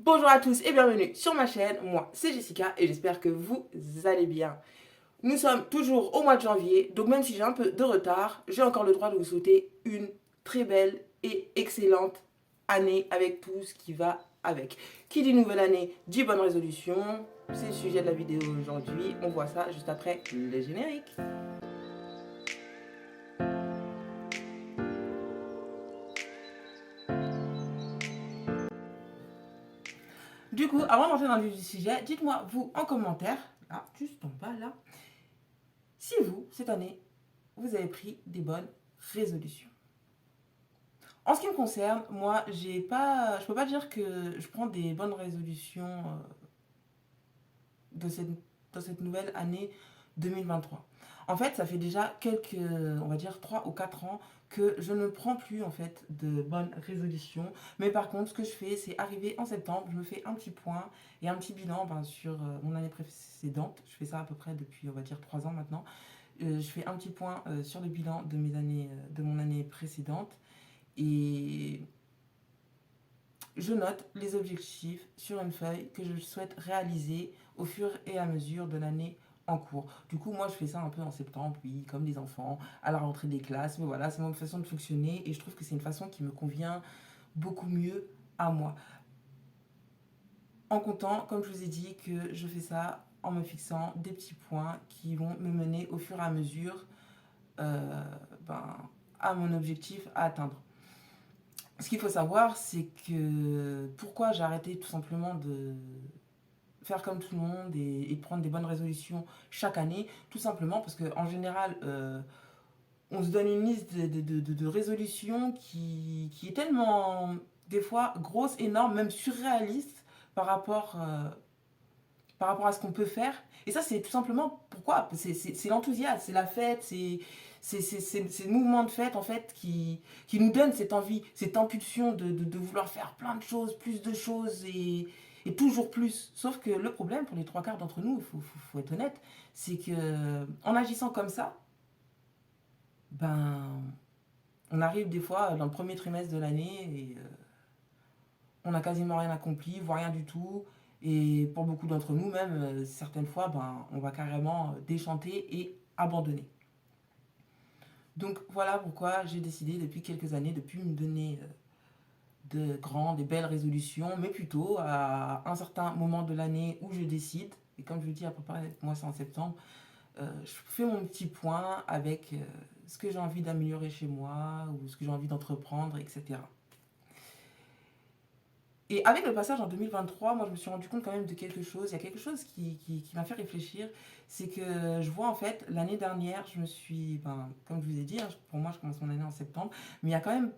Bonjour à tous et bienvenue sur ma chaîne, moi c'est Jessica et j'espère que vous allez bien. Nous sommes toujours au mois de janvier, donc même si j'ai un peu de retard, j'ai encore le droit de vous souhaiter une très belle et excellente année avec tout ce qui va avec. Qui dit nouvelle année dit bonne résolution, c'est le sujet de la vidéo aujourd'hui, on voit ça juste après le générique. Du coup, avant d'entrer dans le vif du sujet, dites-moi vous en commentaire, là, juste en bas là, si vous, cette année, vous avez pris des bonnes résolutions. En ce qui me concerne, moi, je peux pas dire que je prends des bonnes résolutions de cette nouvelle année 2023. En fait, ça fait déjà quelques, on va dire 3 ou 4 ans que je ne prends plus en fait de bonnes résolutions. Mais par contre, ce que je fais, c'est arriver en septembre, je me fais un petit point et un petit bilan sur mon année précédente. Je fais ça à peu près depuis, on va dire 3 ans maintenant. Je fais un petit point sur le bilan de de mon année précédente et je note les objectifs sur une feuille que je souhaite réaliser au fur et à mesure de l'année en cours. Du coup, moi, je fais ça un peu en septembre, oui, comme les enfants, à la rentrée des classes. Mais voilà, c'est ma façon de fonctionner et je trouve que c'est une façon qui me convient beaucoup mieux à moi. En comptant, comme je vous ai dit, que je fais ça en me fixant des petits points qui vont me mener au fur et à mesure euh, ben, à mon objectif à atteindre. Ce qu'il faut savoir, c'est que pourquoi j'ai arrêté tout simplement de faire comme tout le monde et de prendre des bonnes résolutions chaque année, tout simplement parce qu'en général, on se donne une liste de résolutions qui est tellement, des fois, grosse, énorme, même surréaliste par rapport, par rapport à ce qu'on peut faire. Et ça, c'est tout simplement pourquoi. C'est l'enthousiasme, c'est la fête, c'est le mouvement de fête en fait qui nous donne cette envie, cette impulsion de vouloir faire plein de choses, plus de choses et toujours plus. Sauf que le problème pour les trois quarts d'entre nous, faut être honnête, c'est que en agissant comme ça, ben, on arrive des fois dans le premier trimestre de l'année et on n'a quasiment rien accompli, voire rien du tout. Et pour beaucoup d'entre nous, même, certaines fois, ben, on va carrément déchanter et abandonner. Donc voilà pourquoi j'ai décidé depuis quelques années de ne plus me donner de grandes et belles résolutions, mais plutôt à un certain moment de l'année où je décide, et comme je vous dis à peu près, moi c'est en septembre, je fais mon petit point avec ce que j'ai envie d'améliorer chez moi ou ce que j'ai envie d'entreprendre, etc. Et avec le passage en 2023, moi je me suis rendu compte quand même de quelque chose. Il y a quelque chose qui m'a fait réfléchir. C'est que je vois en fait, l'année dernière, je me suis, ben, comme je vous ai dit, hein, pour moi je commence mon année en septembre, mais il y a quand même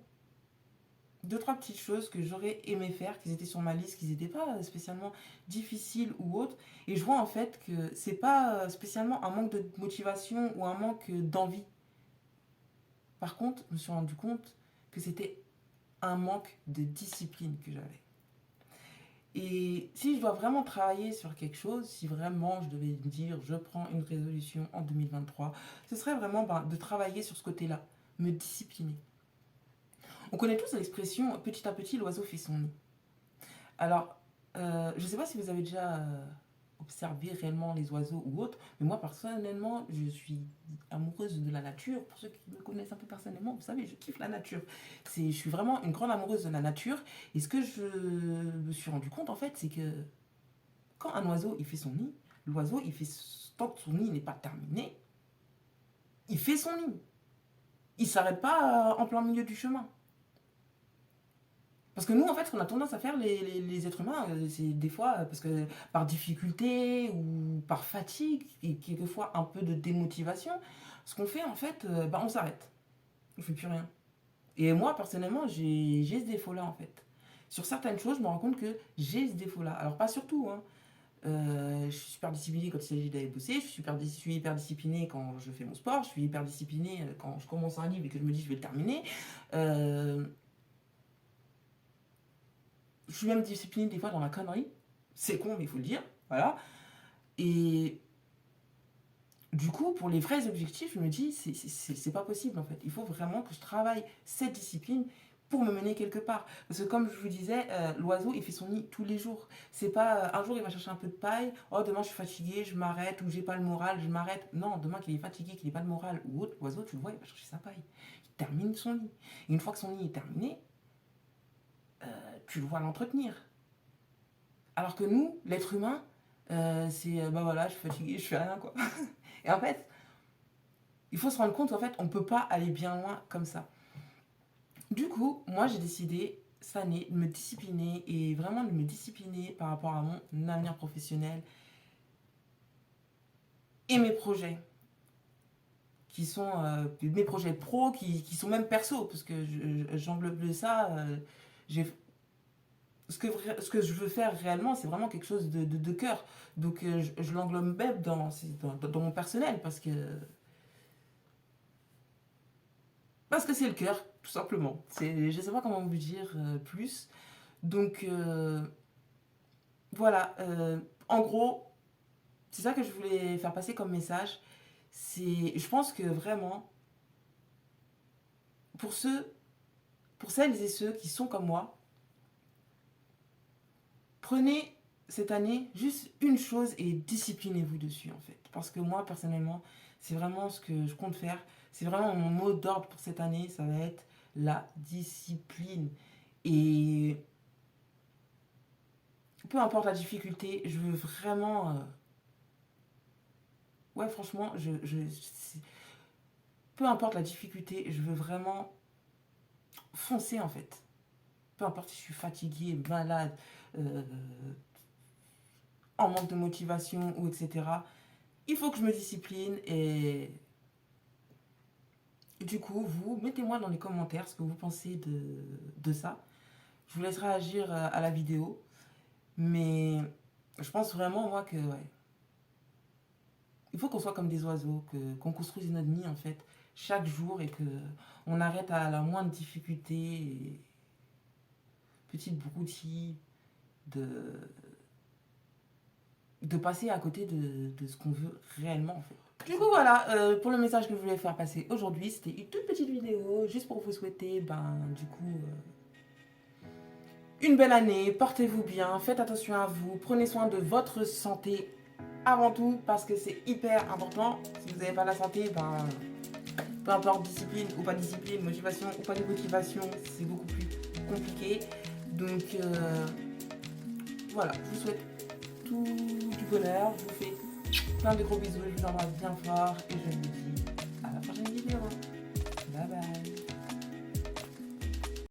deux, trois petites choses que j'aurais aimé faire, qui étaient sur ma liste, qui n'étaient pas spécialement difficiles ou autres. Et je vois en fait que c'est pas spécialement un manque de motivation ou un manque d'envie. Par contre, je me suis rendu compte que c'était un manque de discipline que j'avais. Et si je dois vraiment travailler sur quelque chose, si vraiment je devais me dire je prends une résolution en 2023, ce serait vraiment ben, de travailler sur ce côté-là, me discipliner. On connaît tous l'expression petit à petit l'oiseau fait son nid. Alors, je ne sais pas si vous avez déjà observé réellement les oiseaux ou autres, mais moi personnellement, je suis amoureuse de la nature. Pour ceux qui me connaissent un peu personnellement, vous savez, je kiffe la nature. Je suis vraiment une grande amoureuse de la nature. Et ce que je me suis rendu compte en fait, c'est que quand un oiseau il fait son nid, l'oiseau il fait tant que son nid n'est pas terminé, il fait son nid. Il s'arrête pas en plein milieu du chemin. Parce que nous, en fait, ce qu'on a tendance à faire, les êtres humains, c'est des fois, parce que par difficulté ou par fatigue, et quelquefois un peu de démotivation, ce qu'on fait, en fait, bah, on s'arrête. On fait plus rien. Et moi, personnellement, j'ai ce défaut-là, en fait. Sur certaines choses, je me rends compte que j'ai ce défaut-là. Alors, pas sur tout, hein. Je suis super disciplinée quand il s'agit d'aller bosser, je suis hyper disciplinée quand je fais mon sport, je suis hyper disciplinée quand je commence un livre et que je me dis je vais le terminer. Euh, je suis même disciplinée des fois dans la connerie. C'est con, mais il faut le dire. Voilà. Et du coup, pour les vrais objectifs, je me dis, c'est pas possible en fait. Il faut vraiment que je travaille cette discipline pour me mener quelque part. Parce que comme je vous disais, l'oiseau, il fait son nid tous les jours. C'est pas un jour, il va chercher un peu de paille, oh, demain, je suis fatigué, je m'arrête, ou j'ai pas le moral, je m'arrête. Non, demain, qu'il est fatigué, qu'il n'ait pas le moral, ou autre, l'oiseau, tu le vois, il va chercher sa paille. Il termine son nid. Et une fois que son nid est terminé, tu le vois l'entretenir. Alors que nous, l'être humain, c'est, bah voilà, je suis fatigué, je fais rien, quoi. Et en fait, il faut se rendre compte qu'en fait, on peut pas aller bien loin comme ça. Du coup, moi, j'ai décidé cette année de me discipliner et vraiment de me discipliner par rapport à mon avenir professionnel et mes projets qui sont mes projets pro qui sont même perso parce que j'englobe ça j'ai ce que je veux faire réellement c'est vraiment quelque chose de cœur donc je l'englobe même dans mon personnel parce que c'est le cœur tout simplement c'est je sais pas comment vous dire plus donc voilà en gros c'est ça que je voulais faire passer comme message c'est je pense que vraiment pour ceux pour celles et ceux qui sont comme moi, prenez cette année juste une chose et disciplinez-vous dessus en fait. Parce que moi personnellement, c'est vraiment ce que je compte faire. C'est vraiment mon mot d'ordre pour cette année, ça va être la discipline. Et peu importe la difficulté, je veux vraiment... ouais franchement, peu importe la difficulté, je veux vraiment foncer en fait. Peu importe si je suis fatiguée, malade, euh, en manque de motivation ou etc. Il faut que je me discipline et du coup, vous, mettez-moi dans les commentaires ce que vous pensez de ça. Je vous laisse réagir à la vidéo. Mais je pense vraiment, moi, que ouais, il faut qu'on soit comme des oiseaux, qu'on construise notre nid, en fait, chaque jour et qu'on arrête à la moindre difficulté, et petite broutille, de, de passer à côté de ce qu'on veut réellement, en fait. Du coup, voilà, pour le message que je voulais faire passer aujourd'hui, c'était une toute petite vidéo, juste pour vous souhaiter, du coup, une belle année, portez-vous bien, faites attention à vous, prenez soin de votre santé avant tout, parce que c'est hyper important. Si vous n'avez pas la santé, peu importe discipline ou pas discipline, motivation ou pas de motivation, c'est beaucoup plus compliqué. Donc, voilà, je vous souhaite tout du bonheur, je vous fais plein de gros bisous, je vous embrasse bien fort et je vous dis